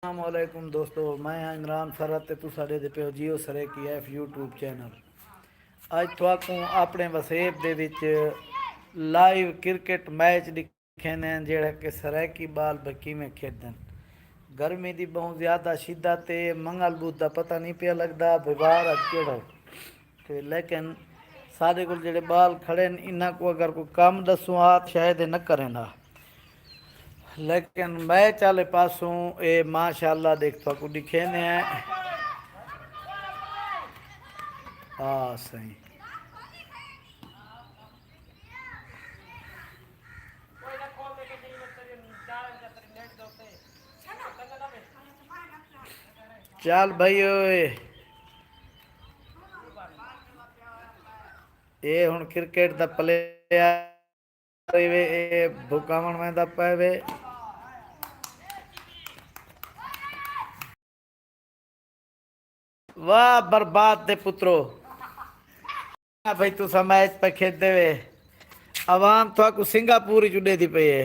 अस्सलामुअलैकुम दोस्तों, मैं हाँ इमरान सरहद ते तुसा दे पे जियो सरे की एफ यूट्यूब चैनल। अज तुआकू अपने वसेब दे विच लाइव क्रिकेट मैच दिखेने जेड़ा कि सरैकी बाल बकी में खेदन। गर्मी दी बहुत ज़्यादा शिद्दत है, मंगल बूध का पता नहीं पिया लगता बिवार अज केड़ा ते लेकिन साढ़े को जेड़े बाल खड़े न इन्हां को अगर कोई काम दसूँ आ शायद न करें ना, लेकिन मैच वाले पासों ये माशाल्लाह देख तो को दिखे ने है। हाँ सही चल भाई ओए ये हुन क्रिकेट दा प्लेयर ये भुकावण में दा पावे। वाह बर्बाद दे पुत्रो भाई तुसा मैच पे खेद देवे आवाम तो सिंगापुर जुड़े थी पे है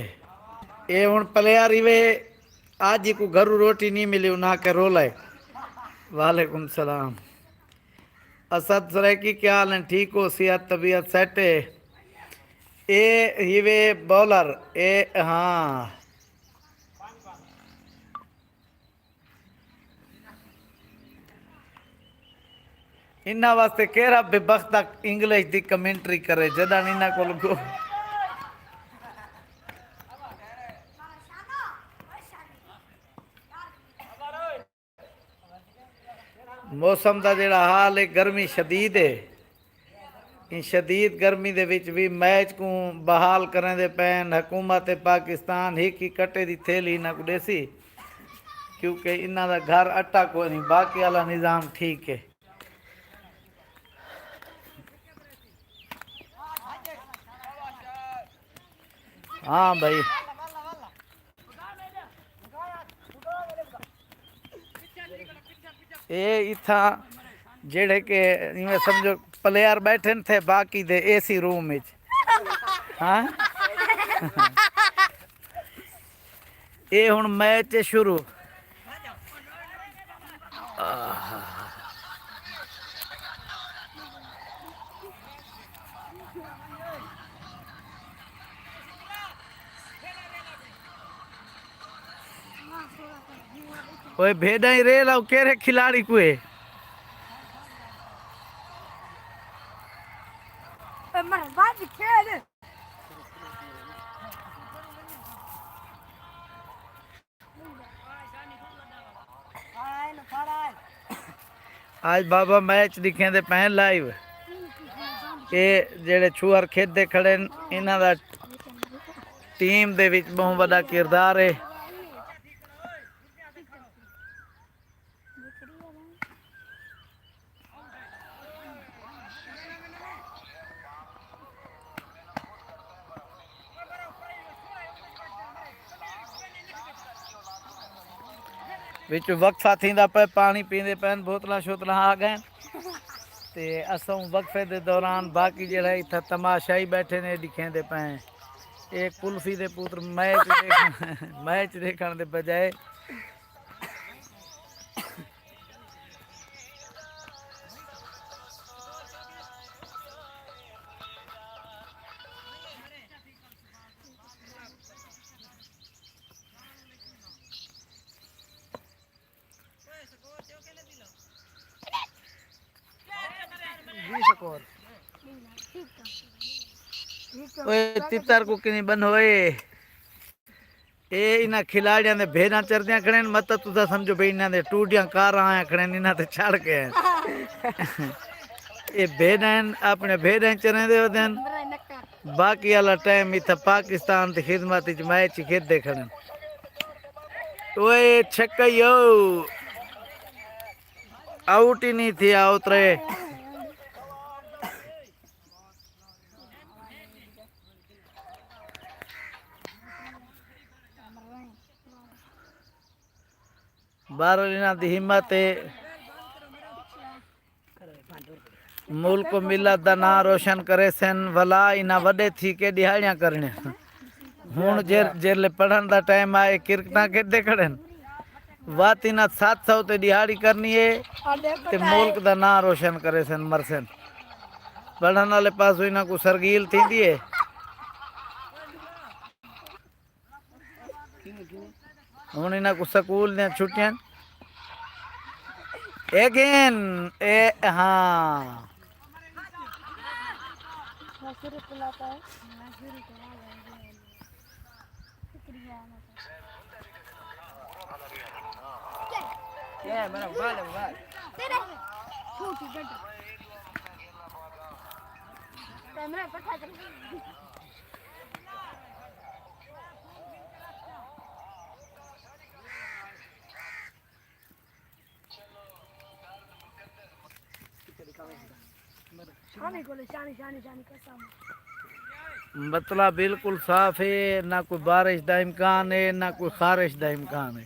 ये हुन प्लेयर इवे आज ही को घर रोटी नहीं मिली ना के रोला है। वालेकुम सलाम असद सराकी क्या हाल है? ठीक हो? सेहत तबीयत सेट है? ए हिवे बॉलर ए हाँ इन्ना वास्ते केरा बेबख्त इंग्लिश दी कमेंट्री करे जदा इन्ना कोल गो मौसम का जोड़ा हाल है गर्मी शदीद है। इन शदीद गर्मी दे विच भी मैच को बहाल करें दे पैन हुकूमत पाकिस्तान एक ही कट्टे की थैली इन्हों को देसी क्योंकि इन्हों का घर अट्टा कोई नहीं बाकी वाला निज़ाम ठीक है। हाँ भाई ये इतना जेड़े के इवें समझो प्लेयर बैठे थे बाकी दे एसी रूम में। हाँ ये हुन मैच शुरू ओए भेड़ा ही रे लाओ केरे खिलाड़ी कुए आज बाबा मैच दिखे दे पैन लाइव ये जेड़े छुअर खेदे खड़े इन्हां दा टीम दे विच बहुत बड़ा किरदार है। विच वक्फा थींदा पे पानी पींदे पैन बोतलां शोतलां आ गए ते असों वक्फे दे दौरान बाकी जेड़ा इत्थे तमाशाई बैठे ने दिखेंदे पे एक कुल्फी दे पुत्र मैच देखण दे बजाय ओए तितर को किनी बन होए ए इन्हां खिलाड़ियां दे भेड़ां चरदियां खड़े मत तुसा समझो भाई इन्हां दे टूटियां कारां आया खड़े इन्हां ते चढ़ के ये भेड़ां अपने भेड़ां चरेंदे होंदे बाकी वाला टाइम इत्थे पाकिस्तान की खिदमत च मैच खेदे खड़े। ओए छक्का यो आउट ही नहीं थी उतरे बारह इन्हां दी हिम्मत है मुल्क मिलत का ना रोशन करे सन भला इन्हां वड्डे थी के दिहाड़ियां करने हुण जेरले पढ़न का टाइम आए क्रिकेटा खेदे खड़े वात इन्हें 700 ते दिहाड़ी करनी है ते मुल्क दा नाम रोशन करे सन मरसन बढ़न वाले पास इन्हें को सरगील थी है हुन इन्हें को स्कूल ने छुट्टियां अगेन ए हाँ मतलब बिल्कुल साफ है ना कोई बारिश का इम्कान है ना कोई खारिश का इम्कान है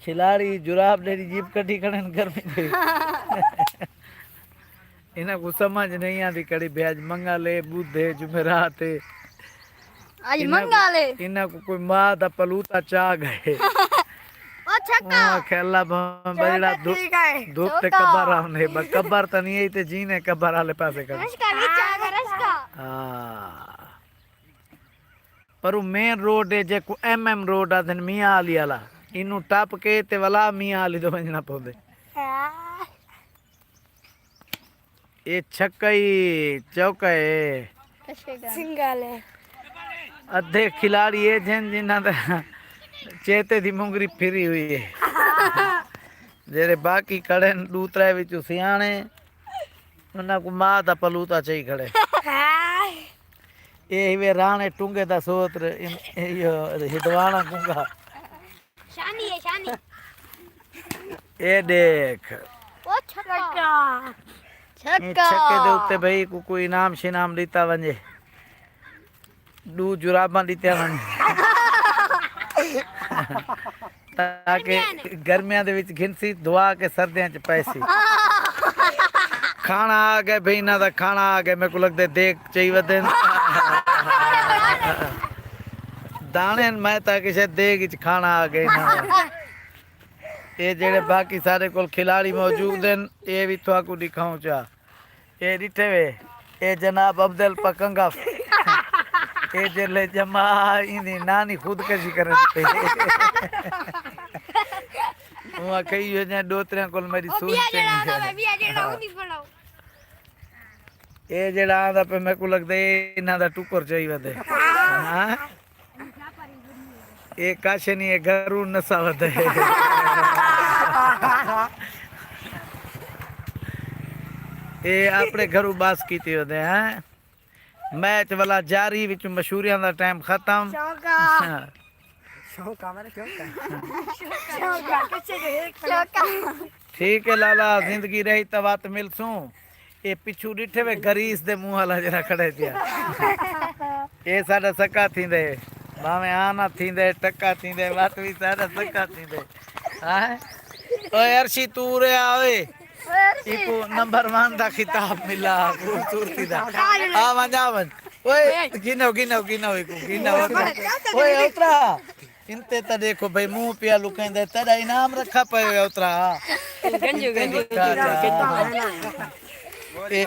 खिलाड़ी जुराब डेरी जीप कटी खड़े गर्मी में इन्हें को समझ नहीं आती कड़ी ब्याज मंगा ले बुधे जुमेरात आज मंगा ले इन्हें को कोई माँ दा पलूता चाह गए खेला बजड़ा धूप ते कबर आने कबर तो नहीं ते जीने कबर आले पासे कर पर मेन रोड है जे को एमएम रोड आ धन मियां आली वाला इनु टप के ते वाला मियां आली तो वजना पौंदे ये छक्कई चौका सिंगाले अद्धे खिलाड़ी है जिन जिन्ना चेते दी मुंगरी फिरी हुई है जेरे बाकी खड़े दूसरे विचू सियाने उन्हें को माँ दा पलूता चाहिए खड़े ये वे राणे टूंगे दा सोत्र यो हिदवाना कुंगा शानी है शानी ये देख ओ छक्का ये छक्के दे उत्ते भाई को कोई इनाम शिनाम दीता वंजे दू जुराबा दीते वंजे ताकि गर्मियां दे विच घिनसी दुआ के सर्दियां च पैसी खाना आ गए भाई ना दा खाना आ गए मेरे को लगदे देख चाहिए वदे दाने मैं ताकि शायद देख विच खाना आ गए ना ये जेड़े बाकी सारे कोल खिलाड़ी मौजूद हैं ये भी तो को दिखाऊं चा ये दिठे वे ये जनाब अब्दुल पकंगा ये जेले जमा इनी नानी खुदकशी करे वो कई हो जाए दोतरे कोल मेरी सोच ये जेड़ा आंदा पे मेरे को लगदा इना दा टुकर चाहिए वदे हां ये काशे नहीं है घरू नसा वदे ये अपने घरू बास कीती होदे हैं मैच वाला जारी विच मशहूरियां दा टाइम खत्म ठीक है लाला जिंदगी रही तवात मिलसूं ये पिछू डिठे वे गरीस दे मुंह वाला जरा खड़े थिया ये साडा सका थींदे भावे आना थींदे टक्का थींदे वात भी साडा सका थींदे हां ओए अर्शी तू रे आवे इको नंबर 1 दा खिताब मिला खूबसूरती दा आ वंजावन ओए गिनो गिनो गिनो इको गिनो ओए उतरा इनते त देखो भाई मुंह पिया लुकेंदे तेरा इनाम रखा पे उतरा गंजू गंजू ए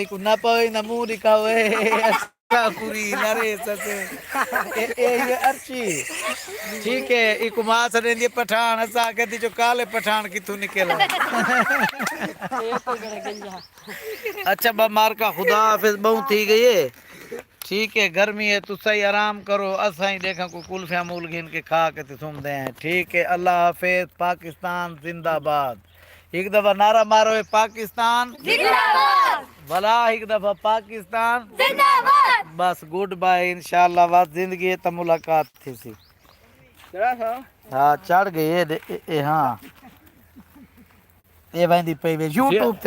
इको ना पे ना मुंह दिखावे पूरी नरे ससे ये अर्ची ठीक है इको मां सने दी पठान असा कहती जो काले पठान किथु निकला अच्छा बा मार का खुदा हाफिज बहुत थी गई है ठीक है गर्मी है तू सही आराम करो असा ही देखा को कुल्फिया मूल गिन के खा के सुनते हैं ठीक है अल्लाह हाफिज पाकिस्तान जिंदाबाद एक दफा नारा मारो है पाकिस्तान जिंदाबाद भला एक दफा पाकिस्तान जिंदाबाद बस गुड बाय इंशाल्लाह बात जिंदगी है तो मुलाकात थी सी हाँ चढ़ गई ये हाँ ये बंदी पे यूट्यूब